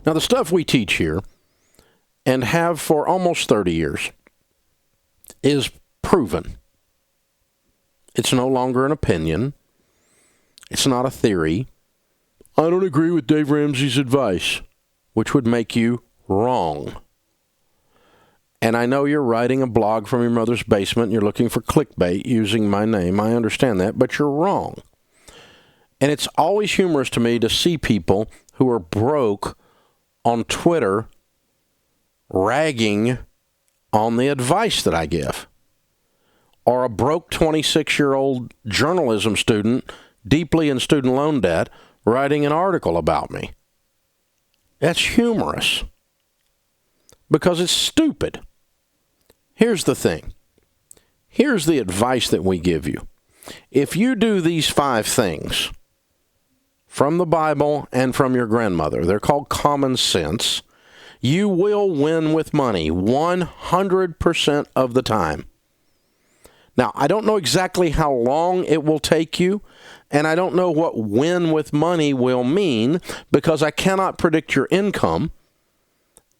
Now, the stuff we teach here, and have for almost 30 years, is proven. It's no longer an opinion. It's not a theory. I don't agree with Dave Ramsey's advice, which would make you wrong. And I know you're writing a blog from your mother's basement and you're looking for clickbait using my name. I understand that, but you're wrong. And it's always humorous to me to see people who are broke on Twitter ragging on the advice that I give. Or a broke 26-year-old journalism student deeply in student loan debt writing an article about me. That's humorous because it's stupid. Here's the thing. Here's the advice that we give you. If you do these 5 things from the Bible and from your grandmother, they're called common sense, you will win with money 100% of the time. Now, I don't know exactly how long it will take you, and I don't know what win with money will mean because I cannot predict your income,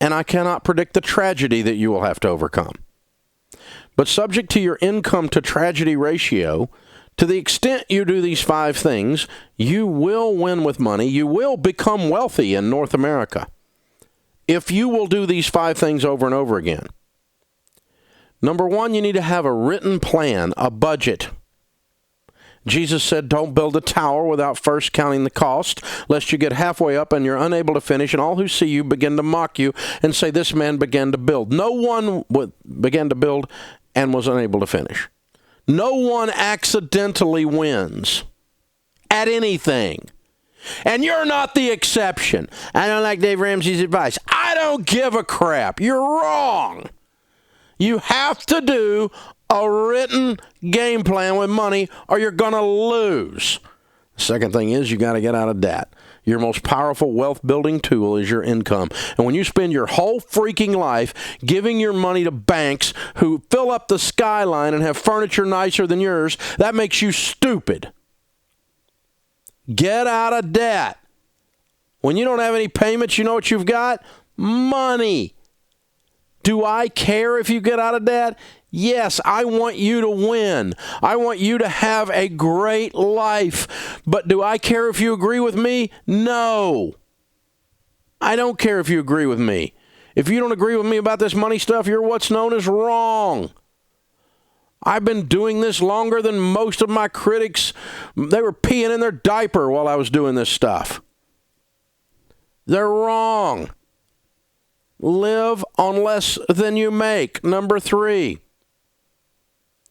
and I cannot predict the tragedy that you will have to overcome. But subject to your income to tragedy ratio, to the extent you do these 5 things, you will win with money. You will become wealthy in North America if you will do these 5 things over and over again. Number 1, you need to have a written plan, a budget. Jesus said, don't build a tower without first counting the cost, lest you get halfway up and you're unable to finish, and all who see you begin to mock you and say, this man began to build. No one began to build and was unable to finish. No one accidentally wins at anything. And you're not the exception. I don't like Dave Ramsey's advice. I don't give a crap. You're wrong. You have to do a written game plan with money or you're going to lose. The second thing is you got to get out of debt. Your most powerful wealth-building tool is your income. And when you spend your whole freaking life giving your money to banks who fill up the skyline and have furniture nicer than yours, that makes you stupid. Get out of debt. When you don't have any payments, you know what you've got? Money. Do I care if you get out of debt? Yes, I want you to win. I want you to have a great life. But do I care if you agree with me? No. I don't care if you agree with me. If you don't agree with me about this money stuff, you're what's known as wrong. I've been doing this longer than most of my critics. They were peeing in their diaper while I was doing this stuff. They're wrong. Live on less than you make. Number 3.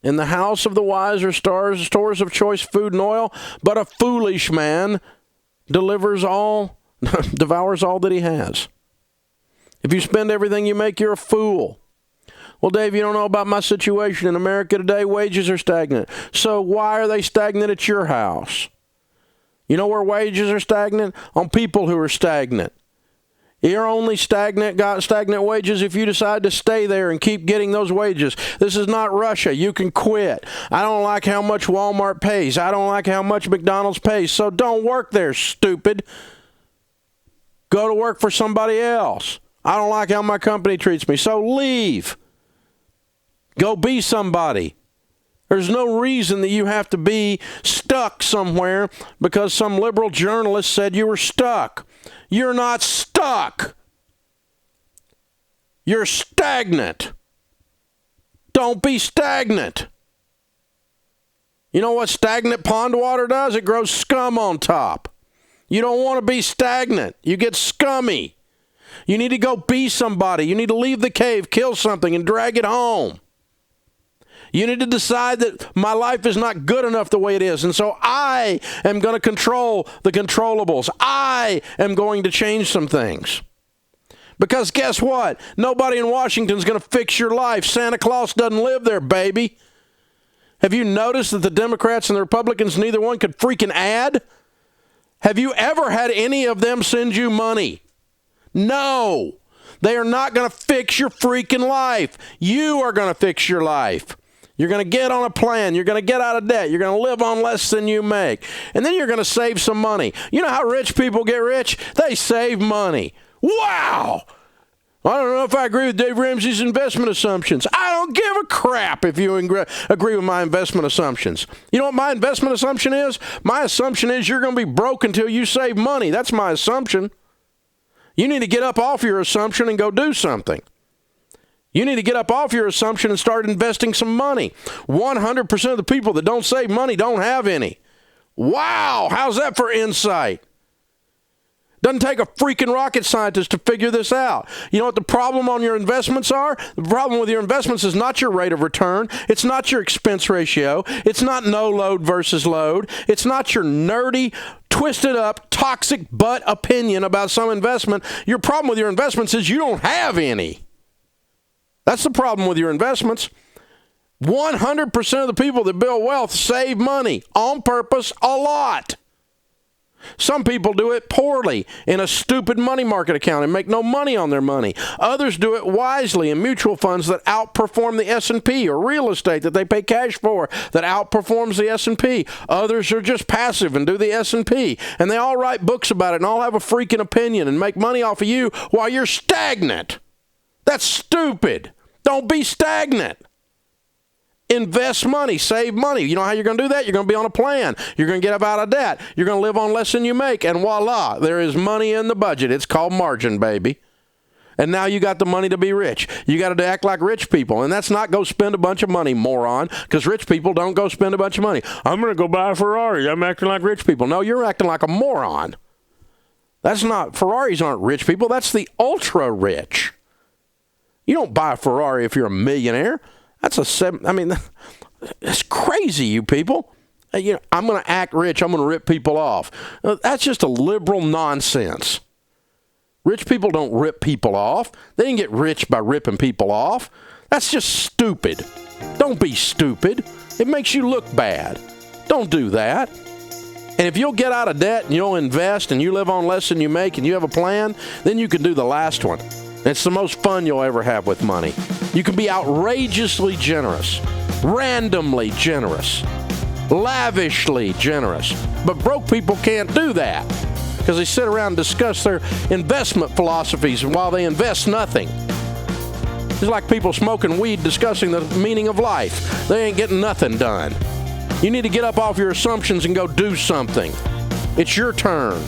In the house of the wise are stores of choice food and oil, but a foolish man devours all that he has. If you spend everything you make, you're a fool. Well, Dave, you don't know about my situation. In America today, wages are stagnant. So why are they stagnant at your house? You know where wages are stagnant? On people who are stagnant. You're only got stagnant wages if you decide to stay there and keep getting those wages. This is not Russia. You can quit. I don't like how much Walmart pays. I don't like how much McDonald's pays. So don't work there, stupid. Go to work for somebody else. I don't like how my company treats me. So leave. Go be somebody. There's no reason that you have to be stuck somewhere because some liberal journalist said you were stuck. You're not stuck. You're stagnant. Don't be stagnant. You know what stagnant pond water does? It grows scum on top. You don't want to be stagnant. You get scummy. You need to go be somebody. You need to leave the cave, kill something, and drag it home. You need to decide that my life is not good enough the way it is. And so I am going to control the controllables. I am going to change some things. Because guess what? Nobody in Washington is going to fix your life. Santa Claus doesn't live there, baby. Have you noticed that the Democrats and the Republicans, neither one could freaking add? Have you ever had any of them send you money? No. They are not going to fix your freaking life. You are going to fix your life. You're going to get on a plan. You're going to get out of debt. You're going to live on less than you make. And then you're going to save some money. You know how rich people get rich? They save money. Wow! I don't know if I agree with Dave Ramsey's investment assumptions. I don't give a crap if you agree with my investment assumptions. You know what my investment assumption is? My assumption is you're going to be broke until you save money. That's my assumption. You need to get up off your assumption and go do something. You need to get up off your assumption and start investing some money. 100% of the people that don't save money don't have any. Wow, how's that for insight? Doesn't take a freaking rocket scientist to figure this out. You know what the problem on your investments are? The problem with your investments is not your rate of return. It's not your expense ratio. It's not no load versus load. It's not your nerdy, twisted up, toxic butt opinion about some investment. Your problem with your investments is you don't have any. That's the problem with your investments. 100% of the people that build wealth save money on purpose a lot. Some people do it poorly in a stupid money market account and make no money on their money. Others do it wisely in mutual funds that outperform the S&P, or real estate that they pay cash for that outperforms the S&P. Others are just passive and do the S&P, and they all write books about it and all have a freaking opinion and make money off of you while you're stagnant. That's stupid. Don't be stagnant. Invest money, save money. You know how you're going to do that? You're going to be on a plan. You're going to get up out of debt. You're going to live on less than you make. And voila, there is money in the budget. It's called margin, baby. And now you got the money to be rich. You got to act like rich people. And that's not go spend a bunch of money, moron, because rich people don't go spend a bunch of money. I'm going to go buy a Ferrari. I'm acting like rich people. No, you're acting like a moron. That's not, Ferraris aren't rich people. That's the ultra rich. You don't buy a Ferrari if you're a millionaire. That's that's crazy, you people. I'm going to act rich. I'm going to rip people off. That's just a liberal nonsense. Rich people don't rip people off. They didn't get rich by ripping people off. That's just stupid. Don't be stupid. It makes you look bad. Don't do that. And if you'll get out of debt and you'll invest and you live on less than you make and you have a plan, then you can do the last one. It's the most fun you'll ever have with money. You can be outrageously generous, randomly generous, lavishly generous. But broke people can't do that because they sit around and discuss their investment philosophies while they invest nothing. It's like people smoking weed discussing the meaning of life. They ain't getting nothing done. You need to get up off your assumptions and go do something. It's your turn.